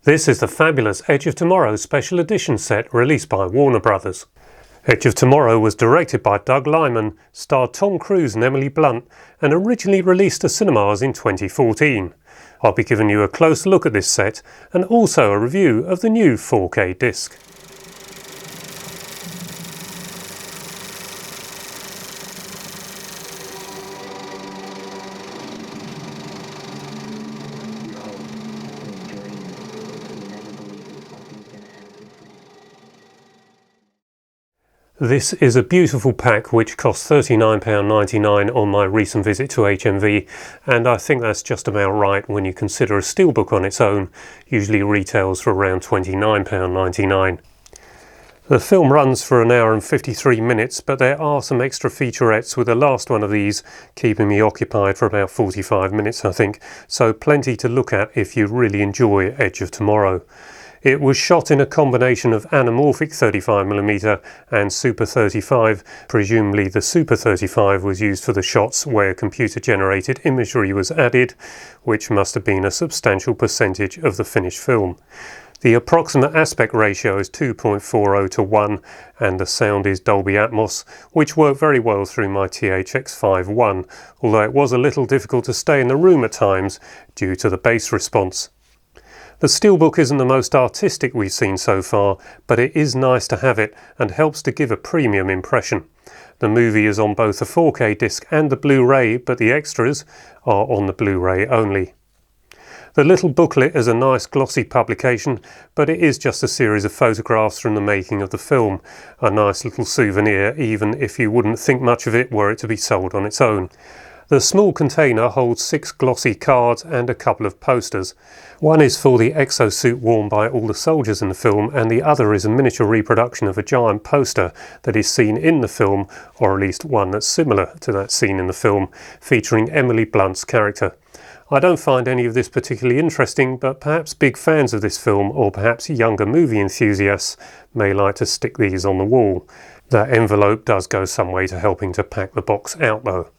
This is the fabulous Edge of Tomorrow special edition set released by Warner Brothers. Edge of Tomorrow was directed by Doug Liman, starred Tom Cruise and Emily Blunt, and originally released to cinemas in 2014. I'll be giving you a close look at this set and also a review of the new 4K disc. This is a beautiful pack which cost £39.99 on my recent visit to HMV, and I think that's just about right when you consider a steelbook on its own usually retails for around £29.99. The film runs for an hour and 53 minutes, but there are some extra featurettes, with the last one of these keeping me occupied for about 45 minutes I think, so plenty to look at if you really enjoy Edge of Tomorrow. It was shot in a combination of anamorphic 35mm and Super 35. Presumably the Super 35 was used for the shots where computer-generated imagery was added, which must have been a substantial percentage of the finished film. The approximate aspect ratio is 2.40 to 1, and the sound is Dolby Atmos, which worked very well through my THX 5.1, although it was a little difficult to stay in the room at times due to the bass response. The steelbook isn't the most artistic we've seen so far, but it is nice to have it and helps to give a premium impression. The movie is on both the 4K disc and the Blu-ray, but the extras are on the Blu-ray only. The little booklet is a nice glossy publication, but it is just a series of photographs from the making of the film, a nice little souvenir even if you wouldn't think much of it were it to be sold on its own. The small container holds 6 glossy cards and a couple of posters. One is for the exosuit worn by all the soldiers in the film, and the other is a miniature reproduction of a giant poster that is seen in the film, or at least one that's similar to that scene in the film, featuring Emily Blunt's character. I don't find any of this particularly interesting, but perhaps big fans of this film, or perhaps younger movie enthusiasts, may like to stick these on the wall. That envelope does go some way to helping to pack the box out though.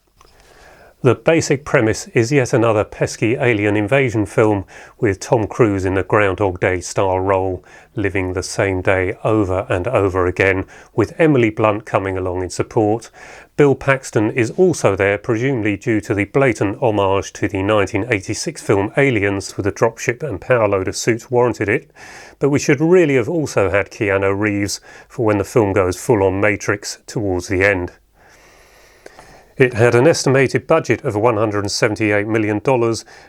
The basic premise is yet another pesky alien invasion film with Tom Cruise in a Groundhog Day style role, living the same day over and over again, with Emily Blunt coming along in support. Bill Paxton is also there, presumably due to the blatant homage to the 1986 film Aliens, with a dropship and power load of suits warranted it, but we should really have also had Keanu Reeves for when the film goes full on Matrix towards the end. It had an estimated budget of $178 million,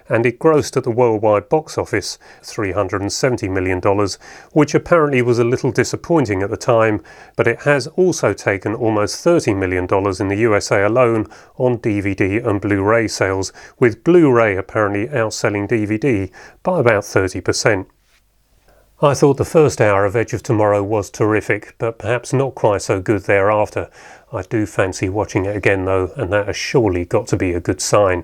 and it grossed at the worldwide box office $370 million, which apparently was a little disappointing at the time, but it has also taken almost $30 million in the USA alone on DVD and Blu-ray sales, with Blu-ray apparently outselling DVD by about 30%. I thought the first hour of Edge of Tomorrow was terrific, but perhaps not quite so good thereafter. I do fancy watching it again though, and that has surely got to be a good sign.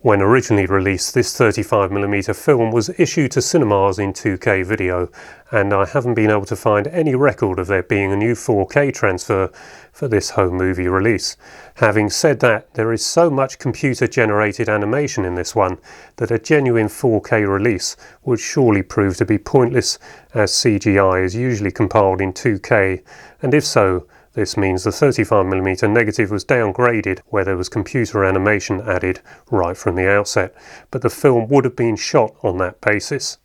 When originally released, this 35mm film was issued to cinemas in 2K video, and I haven't been able to find any record of there being a new 4K transfer for this home movie release. Having said that, there is so much computer-generated animation in this one that a genuine 4K release would surely prove to be pointless, as CGI is usually compiled in 2K, and if so, this means the 35mm negative was downgraded where there was computer animation added right from the outset, but the film would have been shot on that basis.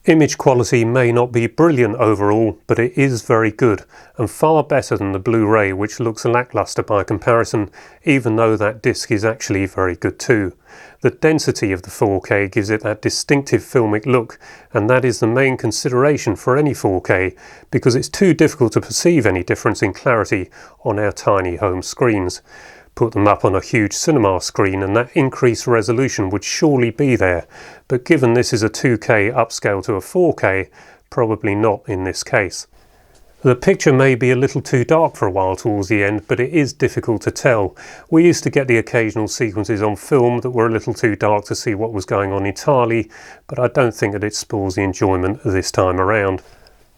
Image quality may not be brilliant overall, but it is very good, and far better than the Blu-ray, which looks lackluster by comparison, even though that disc is actually very good too. The density of the 4K gives it that distinctive filmic look, and that is the main consideration for any 4K, because it's too difficult to perceive any difference in clarity on our tiny home screens. Put them up on a huge cinema screen and that increased resolution would surely be there, but given this is a 2K upscale to a 4K, probably not in this case. The picture may be a little too dark for a while towards the end, but it is difficult to tell. We used to get the occasional sequences on film that were a little too dark to see what was going on entirely, but I don't think that it spoils the enjoyment this time around.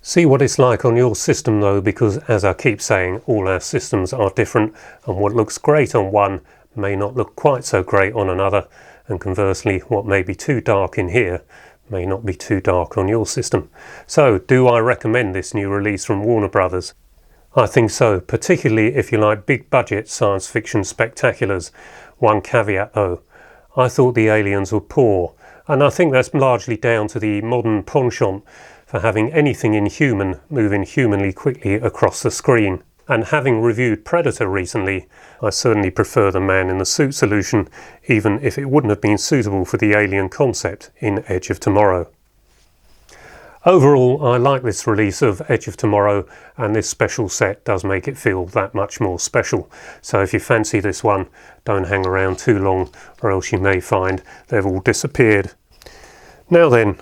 See what it's like on your system though, because as I keep saying, all our systems are different, and what looks great on one may not look quite so great on another, and conversely, what may be too dark in here may not be too dark on your system. So, do I recommend this new release from Warner Brothers? I think so, particularly if you like big budget science fiction spectaculars. One caveat though, I thought the aliens were poor, and I think that's largely down to the modern penchant for having anything inhuman moving humanly quickly across the screen. And having reviewed Predator recently, I certainly prefer the man in the suit solution, even if it wouldn't have been suitable for the alien concept in Edge of Tomorrow. Overall, I like this release of Edge of Tomorrow, and this special set does make it feel that much more special. So if you fancy this one, don't hang around too long, or else you may find they've all disappeared. Now then,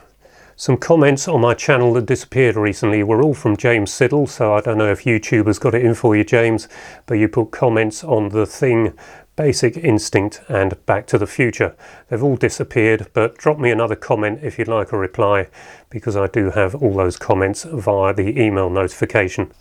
some comments on my channel that disappeared recently were all from James Siddle, so I don't know if YouTube has got it in for you, James, but you put comments on The Thing, Basic Instinct and Back to the Future. They've all disappeared, but drop me another comment if you'd like a reply, because I do have all those comments via the email notification.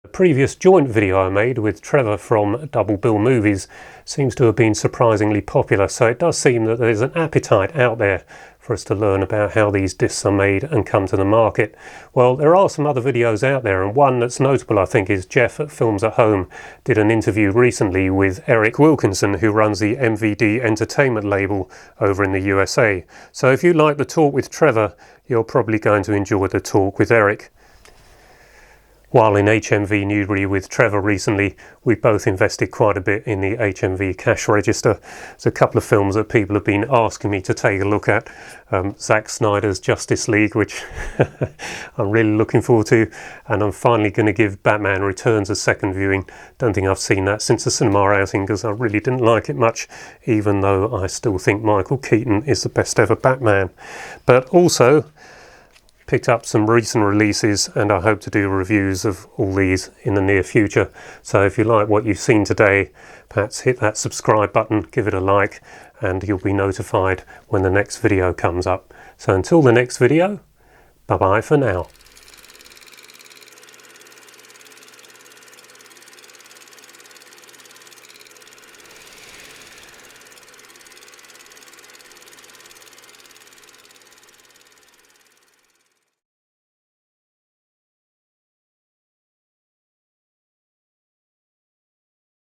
The previous joint video I made with Trevor from Double Bill Movies seems to have been surprisingly popular, so it does seem that there's an appetite out there for us to learn about how these discs are made and come to the market. Well, there are some other videos out there, and one that's notable I think is Jeff at Films at Home did an interview recently with Eric Wilkinson, who runs the MVD Entertainment label over in the USA. So if you like the talk with Trevor, you're probably going to enjoy the talk with Eric. While in HMV Newbury with Trevor recently, we both invested quite a bit in the HMV cash register. There's a couple of films that people have been asking me to take a look at. Zack Snyder's Justice League, which I'm really looking forward to, and I'm finally going to give Batman Returns a second viewing. Don't think I've seen that since the cinema outing, because I really didn't like it much, even though I still think Michael Keaton is the best ever Batman. But also picked up some recent releases, and I hope to do reviews of all these in the near future. So if you like what you've seen today, perhaps hit that subscribe button, give it a like, and you'll be notified when the next video comes up. So until the next video, bye bye for now.